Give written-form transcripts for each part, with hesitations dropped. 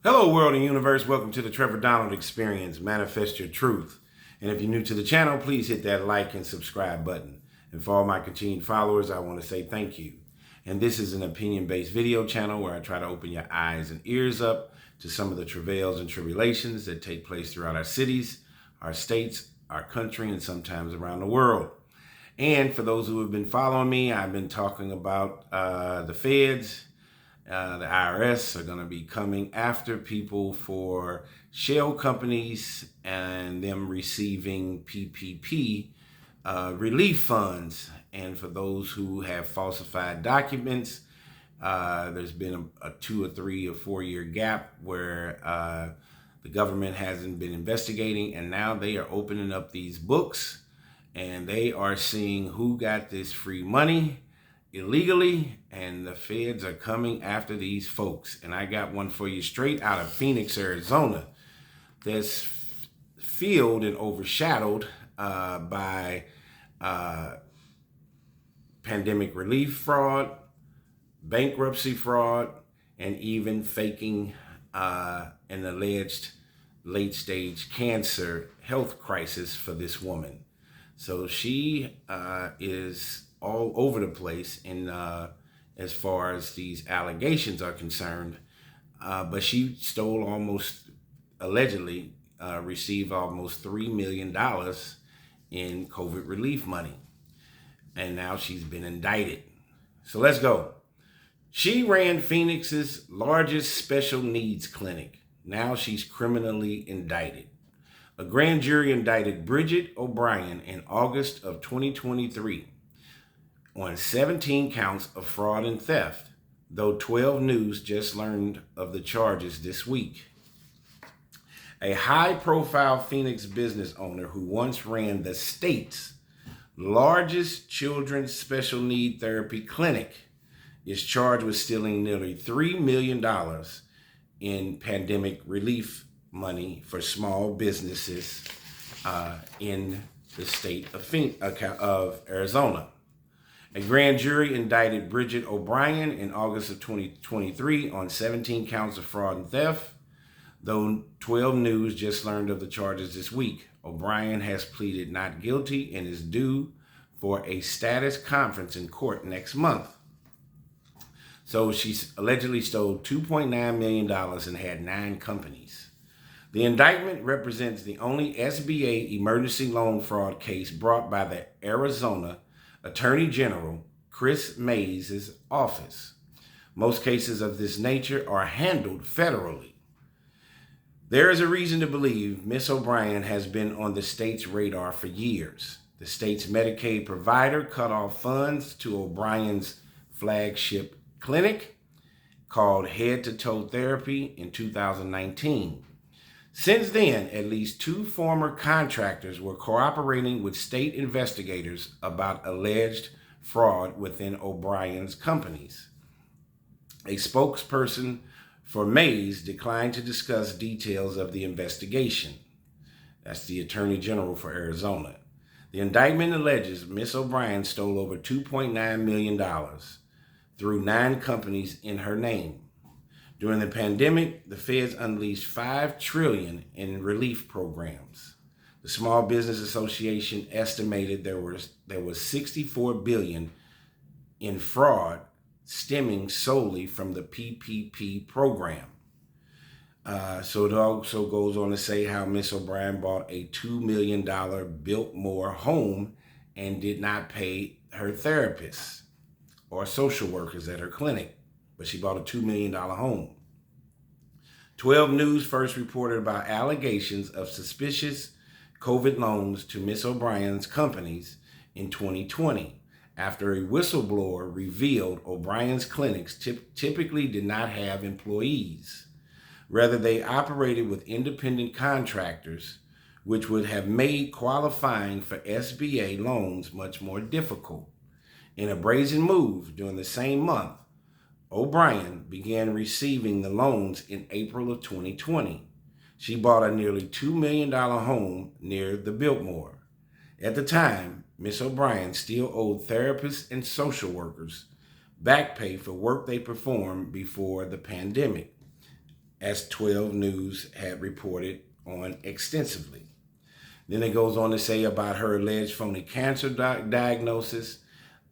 Hello, world and universe. Welcome to the Trevor Donald Experience. Manifest your truth. And if you're new to the channel, please hit that like and subscribe button. And for all my continued followers, I want to say thank you. And this is an opinion-based video channel where I try to open your eyes and ears up to some of the travails and tribulations that take place throughout our cities, our states, our country, and sometimes around the world. And for those who have been following me, I've been talking about the feds. The IRS are going to be coming after people for shell companies and them receiving PPP relief funds. And for those who have falsified documents, there's been a 2 or 3 or 4 year gap where the government hasn't been investigating, and now they are opening up these books and they are seeing who got this free money illegally, and the feds are coming after these folks. And I got one for you straight out of Phoenix, Arizona, that's filled and overshadowed by pandemic relief fraud, bankruptcy fraud, and even faking an alleged late stage cancer health crisis for this woman. So she is all over the place in as far as these allegations are concerned, but she stole allegedly received almost $3 million in COVID relief money, and now she's been indicted. So let's go. She ran Phoenix's largest special needs clinic. Now she's criminally indicted. A grand jury indicted Bridget O'Brien in August of 2023 on 17 counts of fraud and theft, though 12 News just learned of the charges this week. A high-profile Phoenix business owner who once ran the state's largest children's special need therapy clinic is charged with stealing nearly $3 million in pandemic relief money for small businesses in the state of Arizona. A grand jury indicted Bridget O'Brien in August of 2023 on 17 counts of fraud and theft, though 12 News just learned of the charges this week. O'Brien has pleaded not guilty and is due for a status conference in court next month. So she allegedly stole $2.9 million and had 9 companies. The indictment represents the only SBA emergency loan fraud case brought by the Arizona Attorney General Chris Mays' office. Most cases of this nature are handled federally. There is a reason to believe Miss O'Brien has been on the state's radar for years. The state's Medicaid provider cut off funds to O'Brien's flagship clinic called Head to Toe Therapy in 2019. Since then, at least 2 former contractors were cooperating with state investigators about alleged fraud within O'Brien's companies. A spokesperson for Mays declined to discuss details of the investigation. That's the Attorney General for Arizona. The indictment alleges Miss O'Brien stole over $2.9 million through 9 companies in her name. During the pandemic, the feds unleashed $5 trillion in relief programs. The Small Business Association estimated there was $64 billion in fraud stemming solely from the PPP program. So it also goes on to say how Miss O'Brien bought a $2 million Biltmore home and did not pay her therapists or social workers at her clinic, but she bought a $2 million home. 12 News first reported about allegations of suspicious COVID loans to Miss O'Brien's companies in 2020, after a whistleblower revealed O'Brien's clinics typically did not have employees. Rather, they operated with independent contractors, which would have made qualifying for SBA loans much more difficult. In a brazen move, during the same month, O'Brien began receiving the loans in April of 2020. She bought a nearly $2 million home near the Biltmore. At the time, Miss O'Brien still owed therapists and social workers back pay for work they performed before the pandemic. as 12 News had reported on extensively. Then it goes on to say about her alleged phony cancer diagnosis,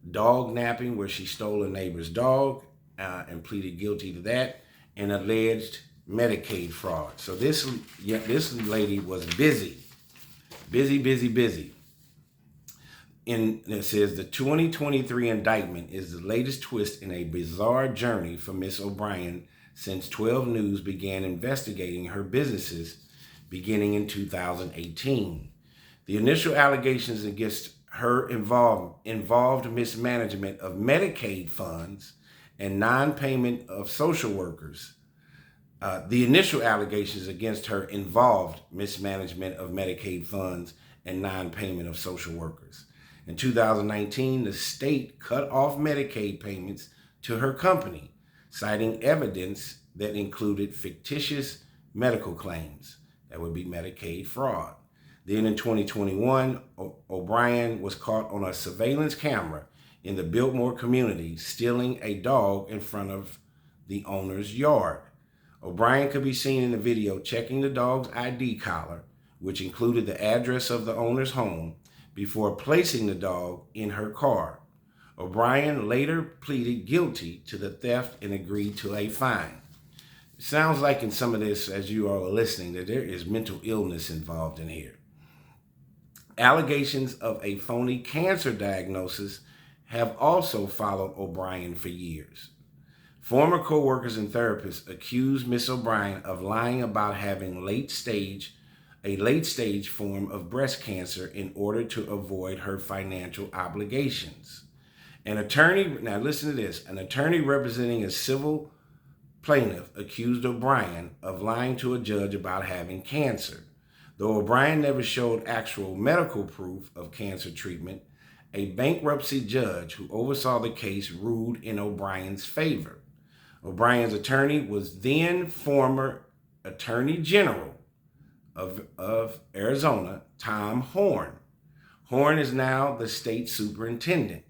dog napping, where she stole a neighbor's dog and pleaded guilty to that, and alleged Medicaid fraud. So this lady was busy. And it says the 2023 indictment is the latest twist in a bizarre journey for Miss O'Brien since 12 News began investigating her businesses beginning in 2018. The initial allegations against her involved mismanagement of Medicaid funds and non-payment of social workers. The initial allegations against her involved mismanagement of Medicaid funds and non-payment of social workers. In 2019, the state cut off Medicaid payments to her company, citing evidence that included fictitious medical claims. That would be Medicaid fraud. Then in 2021, O'Brien was caught on a surveillance camera in the Biltmore community stealing a dog in front of the owner's yard. O'Brien could be seen in the video checking the dog's ID collar, which included the address of the owner's home, before placing the dog in her car. O'Brien later pleaded guilty to the theft and agreed to a fine. It sounds like in some of this, as you all are listening, that there is mental illness involved in here. Allegations of a phony cancer diagnosis have also followed O'Brien for years. Former co-workers and therapists accused Miss O'Brien of lying about having a late stage form of breast cancer in order to avoid her financial obligations. An attorney, now listen to this, an attorney representing a civil plaintiff accused O'Brien of lying to a judge about having cancer. Though O'Brien never showed actual medical proof of cancer treatment, a bankruptcy judge who oversaw the case ruled in O'Brien's favor. O'Brien's attorney was then former Attorney General of Arizona, Tom Horn. Horn is now the state superintendent.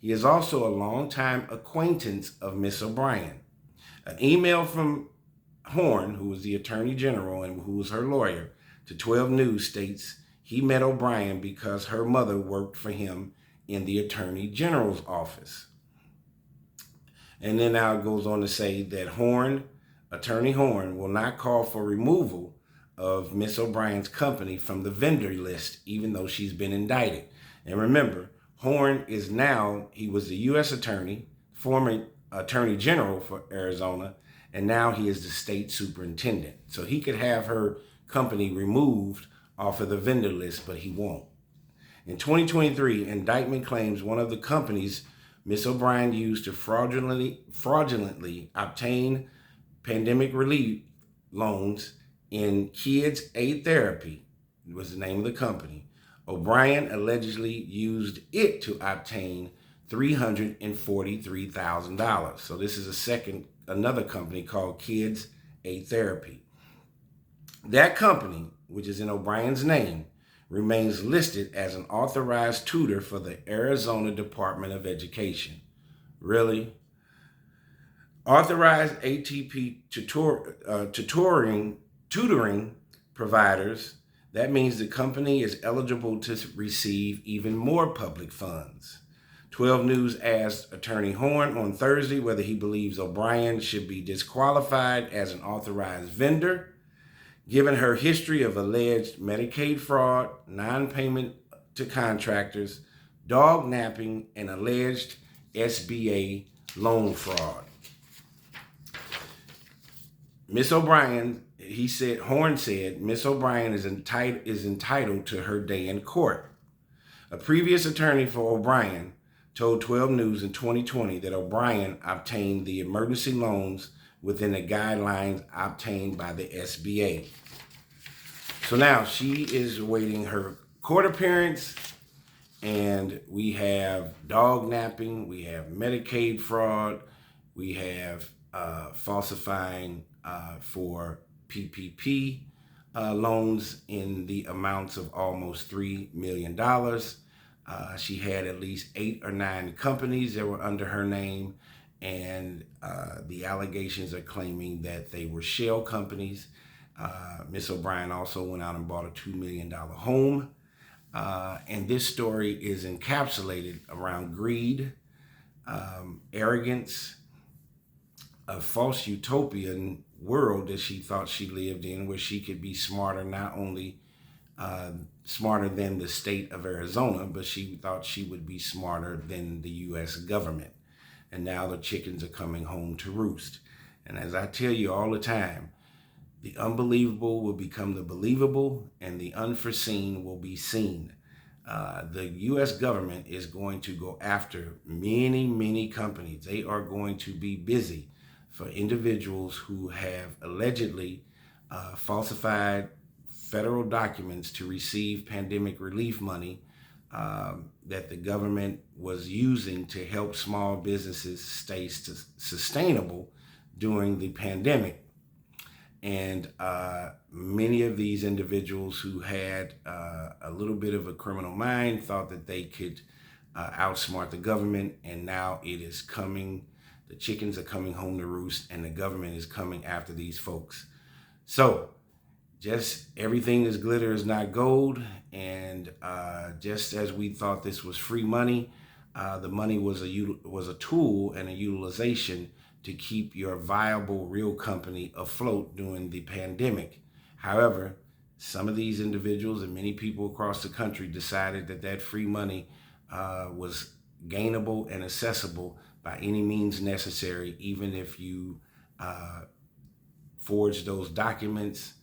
He is also a longtime acquaintance of Miss O'Brien. An email from Horn, who was the Attorney General and who was her lawyer, to 12 News states he met O'Brien because her mother worked for him in the Attorney General's office. And then now it goes on to say that Attorney Horn, will not call for removal of Miss O'Brien's company from the vendor list, even though she's been indicted. And remember, Horn is now, he was the U.S. attorney, former Attorney General for Arizona, and now he is the state superintendent. So he could have her company removed off of the vendor list, but he won't. In 2023, indictment claims one of the companies Miss O'Brien used to fraudulently obtain pandemic relief loans in Kids Aid Therapy, was the name of the company. O'Brien allegedly used it to obtain $343,000. So this is another company called Kids Aid Therapy. That company, which is in O'Brien's name, remains listed as an authorized tutor for the Arizona Department of Education. Really? Authorized ATP tutoring providers, that means the company is eligible to receive even more public funds. 12 News asked Attorney Horn on Thursday whether he believes O'Brien should be disqualified as an authorized vendor, given her history of alleged Medicaid fraud, non-payment to contractors, dog napping, and alleged SBA loan fraud. Miss O'Brien, Horn said, Miss O'Brien is entitled to her day in court. A previous attorney for O'Brien told 12 News in 2020 that O'Brien obtained the emergency loans within the guidelines obtained by the SBA. So now she is awaiting her court appearance, and we have dog napping, we have Medicaid fraud, we have falsifying for PPP loans in the amounts of almost $3 million. She had at least 8 or 9 companies that were under her name, and the allegations are claiming that they were shell companies. Miss O'Brien also went out and bought a $2 million home. And this story is encapsulated around greed, arrogance, a false utopian world that she thought she lived in, where she could be smarter, not only smarter than the state of Arizona, but she thought she would be smarter than the U.S. government. And now the chickens are coming home to roost. And as I tell you all the time, the unbelievable will become the believable, and the unforeseen will be seen. The U.S. government is going to go after many, many companies. They are going to be busy for individuals who have allegedly falsified federal documents to receive pandemic relief money that the government was using to help small businesses stay sustainable during the pandemic. And many of these individuals who had a little bit of a criminal mind thought that they could outsmart the government, and now it is coming. The chickens are coming home to roost, and the government is coming after these folks. So just everything is glitter is not gold, and just as we thought this was free money, the money was a tool and a utilization to keep your viable real company afloat during the pandemic. However, some of these individuals and many people across the country decided that that free money was gainable and accessible by any means necessary, even if you forged those documents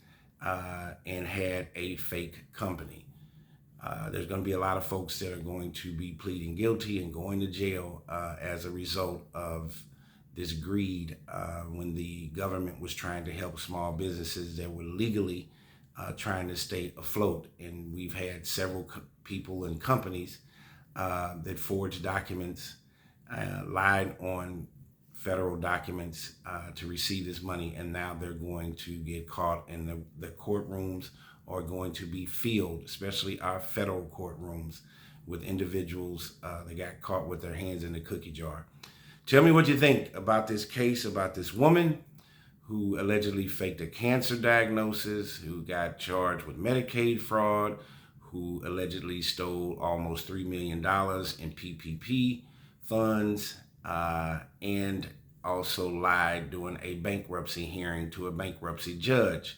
and had a fake company. There's going to be a lot of folks that are going to be pleading guilty and going to jail as a result of this greed when the government was trying to help small businesses that were legally trying to stay afloat. And we've had several people and companies that forged documents, lied on federal documents to receive this money, and now they're going to get caught, and the courtrooms are going to be filled, especially our federal courtrooms, with individuals that got caught with their hands in the cookie jar. Tell me what you think about this case, about this woman who allegedly faked a cancer diagnosis, who got charged with Medicaid fraud, who allegedly stole almost $3 million in PPP funds, and also lied during a bankruptcy hearing to a bankruptcy judge.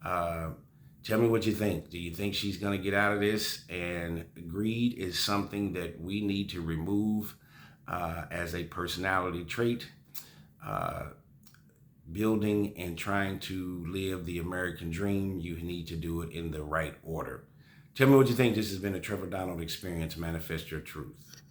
Tell me what you think. Do you think she's going to get out of this? And greed is something that we need to remove as a personality trait. Building and trying to live the American dream, you need to do it in the right order. Tell me what you think. This has been a Trevor Donald Experience. Manifest your truth.